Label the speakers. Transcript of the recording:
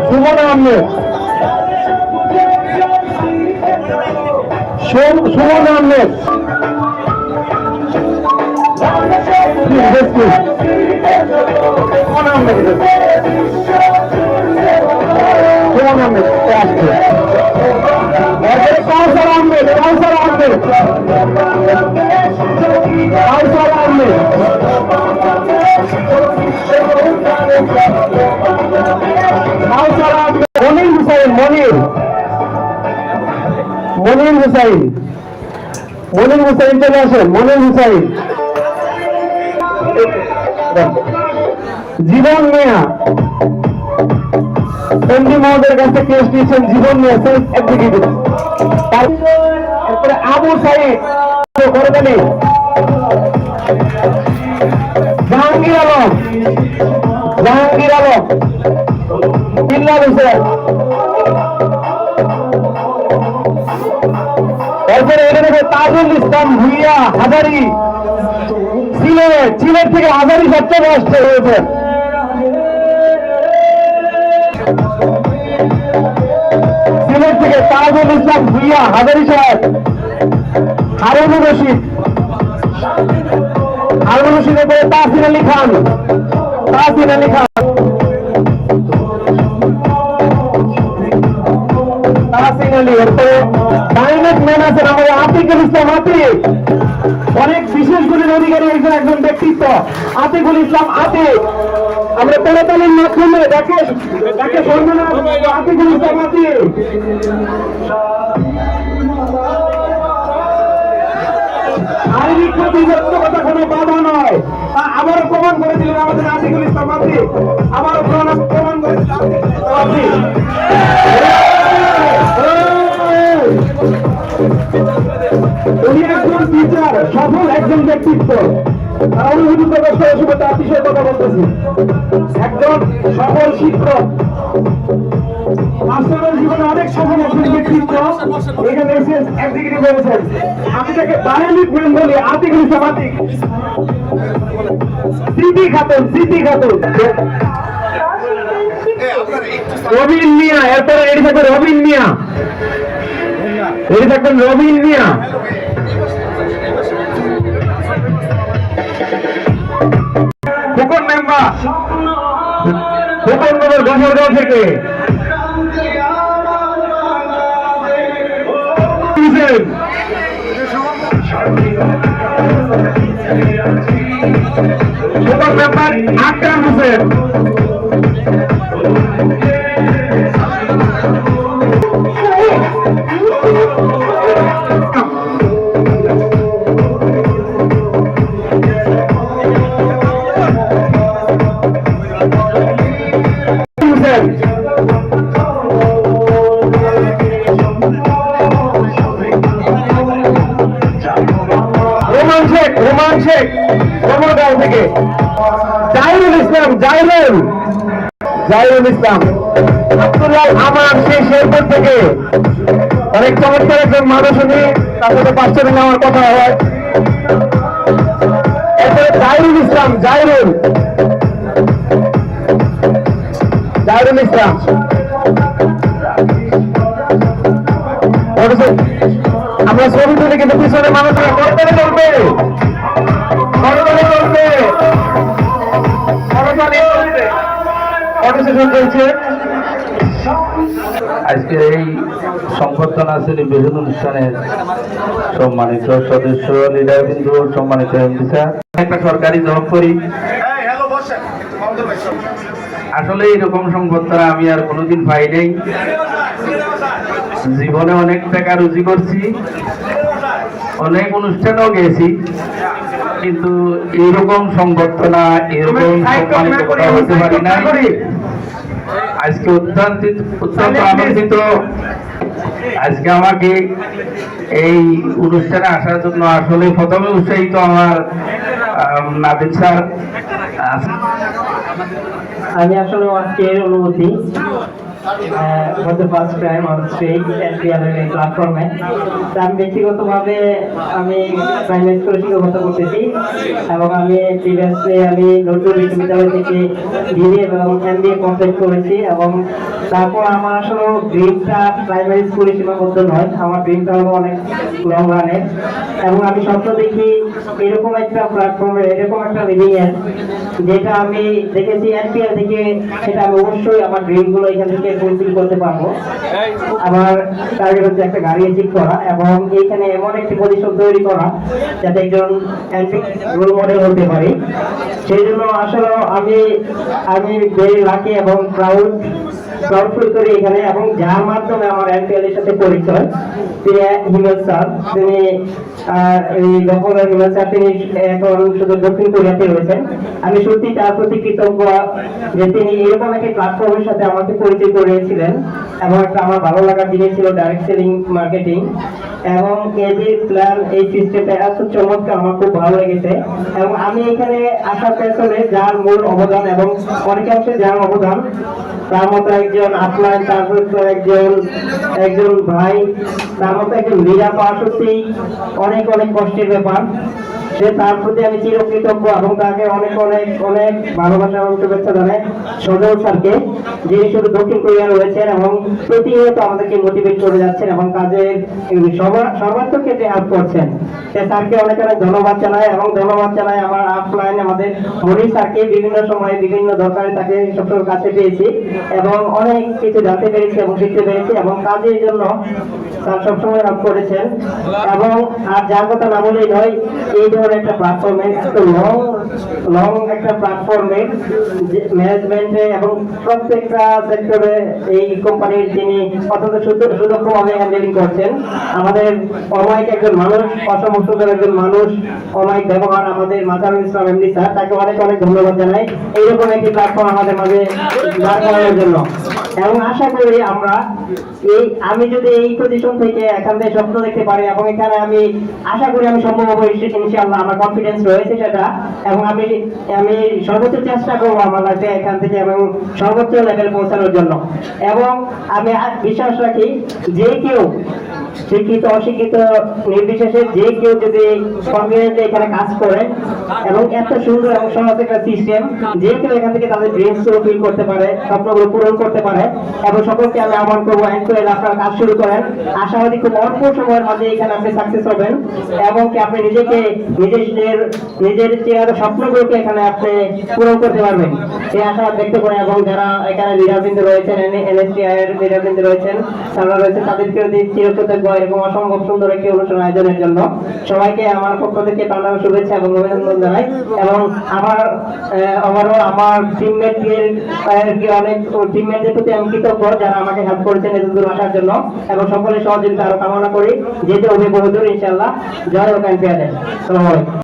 Speaker 1: সুমন আহমেদ, সুমন আহমেদ, সুমন আহমেদ আসছে। কাউসার আহমেদ, কাউসার আহমেদ, কাউসার আহমেদ, কাউসার আহমেদ, মনির হুসাইন, মনির হুসাইন, মনির হুসাইন চলে আসেন। মনির হুসাইন, জীবন মিয়া, এমডি মহোদয়ের কাছে কেস নিয়েছেন জীবন মিয়া, সেলফ এক্সিকিউটিভ। তারপরে আবু সাইদ, করবেনি জাহাঙ্গীর আলম, জাহাঙ্গীর আলম, বিল্লাল হোসেন। এরপরে এখানে তাজুল ইসলাম ভুইয়া হাজারি, সিলেট থেকে হাজারি সবচেয়ে আসছে হয়েছে। সিলেট থেকে তাজুল ইসলাম ভুইয়া হাজারি সাহেব। হারুনুর রশিদ, হারুনুর রশিদের পরে তাহসিন আলী খান, তাহসিন আলী খান, তাহসিন আলী। এরপরে ডাইনেট ম্যান আছেন আমাদের আতিকুল ইসলাম, আতিক, অনেক বিশেষ গুণের অধিকারী একজন ব্যক্তিত্ব আতিকুল ইসলাম, আতিক। আমরা পেরাতালির মাধ্যমে তাকে সম্মান আতিকুল ইসলাম, আতিক। শারীরিক প্রতিবদ্ধকতা কোনো বাধা নয়, আবারও প্রমাণ করে দিলেন আমাদের আতিকুল ইসলাম, আতিক। আবারও প্রমাণ করে দিলেন আতিক। উনি একজন টিচার, সফল একজন ব্যক্তিত্ব। অনুভূতি প্রকাশ করার সময় তার বিষয়ে কথা বলতেছি। একজন সফল শিক্ষক, মাস্টারের জীবনে অনেক সফল একজন ব্যক্তিত্ব। এখানে এসে এক্সিকিউটিভ হয়েছেন। আমি তাকে ডায়ালিক ম্যান বলি, আতিকুল ইসলাম, আতিক। স্মৃতি খাতুন, স্মৃতি খাতুন, রবিন মিয়া। এরপরে এটি থাকবে রবিন মিয়া, এটি থাকবেন রবিন মিয়া। ফুকন মেম্বার, ফুকন নগর গফরগাঁও থেকে। ফুকন মেম্বার আকরাম হোসেন। রোমান শেখ কমরগাঁও থেকে। জাহিরুল ইসলাম, জাহিরুল ইসলাম। আব্দুল্লাহ আমার সেই শেরপুর থেকে। অনেক চমৎকার একজন মানুষ উনি, তার সাথে 5 মিনিট আমার কথা হয়। এরপরে জাহিরুল ইসলাম, জাহিরুল ইসলাম। আমরা ছবি তুলে কিন্তু পিছনে মানুষরা করতে চলবে,
Speaker 2: আজকের এই সংবর্ধনা সেলিব্রেশন অনুষ্ঠানের সম্মানিত সদস্য, লিডারবৃন্দ, সম্মানিত এমপি স্যার। একটা সরকারি জব করি, আসলে এইরকম সংবর্ধনা আমি আর কোনোদিন পাই নাই। জীবনে অনেক টাকা রুজি করছি, অনেক অনুষ্ঠানেও গেছি, কিন্তু এইরকম সংবর্ধনা, এরকম সম্মানিত করা হতে পারি না। আজকে অত্যন্ত আনন্দিত। আজকে আমাকে এই অনুষ্ঠানে আসার জন্য আসলে প্রথমে উৎসাহিত আমার নাদিম স্যার।
Speaker 3: আমি আসলে আজকের অনুভূতি for the first time on stage NPL এর এই প্ল্যাটফর্মে। তো আমি ব্যক্তিগতভাবে আমি প্রাইমারি স্কুলে শিক্ষকতা করতেছি এবং আমি প্রিভিয়াসলি আমি নজরুল বিশ্ববিদ্যালয় থেকে বিএ এবং এমবিএ কমপ্লিট করেছি এবং তারপর আমার আসলে ড্রিমটা প্রাইমারি স্কুলে সীমাবদ্ধ নয়, আমার ড্রিমটা হলো অনেক লং রানের এবং আমি স্বপ্ন দেখি এরকম একটা প্ল্যাটফর্মে এরকম একটা লিভিং এর যেটা আমি দেখেছি এনপিএল থেকে, সেটা আমি অবশ্যই আমার ড্রিমগুলো এখান থেকে ফুলফিল করতে পারবো। আমার টার্গেট হচ্ছে একটা গাড়ি অ্যাচিভ করা এবং এইখানে এমন একটি পজিশন তৈরি করা যাতে একজন রোল মডেল হতে পারি। সেই জন্য আসলে আমি আমি ভেরি লাকি এবং প্রাউড ফিল করি এখানে, এবং যার মাধ্যমে আমার এনপিএল এর সাথে পরিচয়, তিনি হিমেল স্যার, তিনি এই গফরগাঁও হিমেল স্যার, তিনি এখন শুধু দক্ষিণ কোরিয়াতে রয়েছেন। আমি সত্যি তার প্রতি কৃতজ্ঞ যে তিনি এরকম একটি প্ল্যাটফর্মের সাথে আমাকে পরিচয় করিয়েছিলেন এবং একটা আমার ভালো লাগার জিনিস ছিল ডাইরেক্ট সেলিং মার্কেটিং এবং এদের প্ল্যান, এই সিস্টেমটা এত চমৎকার, আমার খুব ভালো লেগেছে। এবং আমি এখানে আসার পেছনে যার মূল অবদান এবং অনেকাংশে যার অবদান, তার মতো একজন আপলাইন, তারপর একজন ভাই, তার মতো একজন লিডার পাওয়া সত্যি অনেক অনেক কষ্টের ব্যাপার। সে তার প্রতি আমি চিরকৃতজ্ঞ এবং তাকে অনেক অনেক অনেক ভালোবাসা এবং শুভেচ্ছা জানাই সজল স্যারকে, যিনি শুধু দক্ষিণ কোরিয়া রয়েছেন এবং প্রতিনিয়ত আমাদেরকে মোটিভেট করে যাচ্ছেন এবং কাজের সর্বাত্মক ক্ষেত্রে হেল্প করছেন। সে স্যারকে অনেক অনেক ধন্যবাদ জানাই এবং ধন্যবাদ জানাই আমার আপলাইন আমাদের মনির স্যারকে, বিভিন্ন সময়ে বিভিন্ন দরকারে তাকে সবসময় কাছে পেয়েছি এবং অনেক কিছু জানতে পেরেছি এবং শিখতে পেরেছি এবং কাজের জন্য স্যার সবসময় হেল্প করেছেন। এবং আর যার কথা না বলেই নয়, এই ধরনের একটা প্ল্যাটফর্মে এত লং একটা প্ল্যাটফর্মে ম্যানেজমেন্টে এবং প্রত্যেকটা সেক্টরে এই কোম্পানির যিনি অত্যন্ত সুদক্ষভাবে হ্যান্ডেলিং করছেন, আমাদের অমায়িক একজন মানুষ, অসম সুন্দর একজন মানুষ, অমায়িক ব্যবহার আমাদের মাজারুল ইসলাম এমডি স্যার, তাকে অনেক অনেক ধন্যবাদ জানাই এইরকম একটি প্ল্যাটফর্ম আমাদের মাঝে দাঁড় করানোর জন্য। এবং আশা করি আমরা আমি যদি এই পজিশন থেকে এখান থেকে স্বপ্ন দেখতে পারি এবং এখানে আমি আশা করি আমি সম্ভব হবো, ইনশাআল্লাহ আমার কনফিডেন্স রয়েছে সেটা, এবং আমি সর্বোচ্চ চেষ্টা করবো আমার লাইফে এখান থেকে এবং সর্বোচ্চ লেভেল পৌঁছানোর জন্য। এবং আমি বিশ্বাস রাখি যে কেউ শিক্ষিত অশিক্ষিত নির্বিশেষে যে কেউ যদি কনফিডেন্টলি এখানে কাজ করে এবং এত সুন্দর এবং সহজ একটা সিস্টেম, যে কেউ এখান থেকে তাদের ড্রিমস ফিল করতে পারে, স্বপ্নগুলো পূরণ করতে পারে। এবং সকলকে আমি আহ্বান করবো এনকোয়েল আপনারা কাজ শুরু করেন, আশাবাদী খুব অল্প সময়ের মাঝে এখানে আপনি সাকসেস হবেন এবং কি আপনি নিজেকে নিজের চেহারা স্বপ্নগুলোকে এখানে আপনি পূরণ করতে পারবেন, এই আশাবাদ ব্যক্ত করে। এবং যারা এখানে লিডারবৃন্দ রয়েছেন, এনএসটিআই এর লিডারবৃন্দ রয়েছেন, তারা রয়েছেন, তাদেরকে চিরকৃতজ্ঞ এরকম অসম্ভব সুন্দর একটি অনুষ্ঠান আয়োজনের জন্য। সবাইকে আমার পক্ষ থেকে প্রাণাম শুভেচ্ছা এবং অভিনন্দন জানাই। এবং আমার টিমমেটদের প্রতি আমি কৃতজ্ঞ যারা আমাকে হেল্প করেছেন এতদূর আসার জন্য, এবং সকলের সহযোগিতা আরো কামনা করি। যেতে হবে বহুদূর ইনশাআল্লাহ। জয় হোক এনপিআর।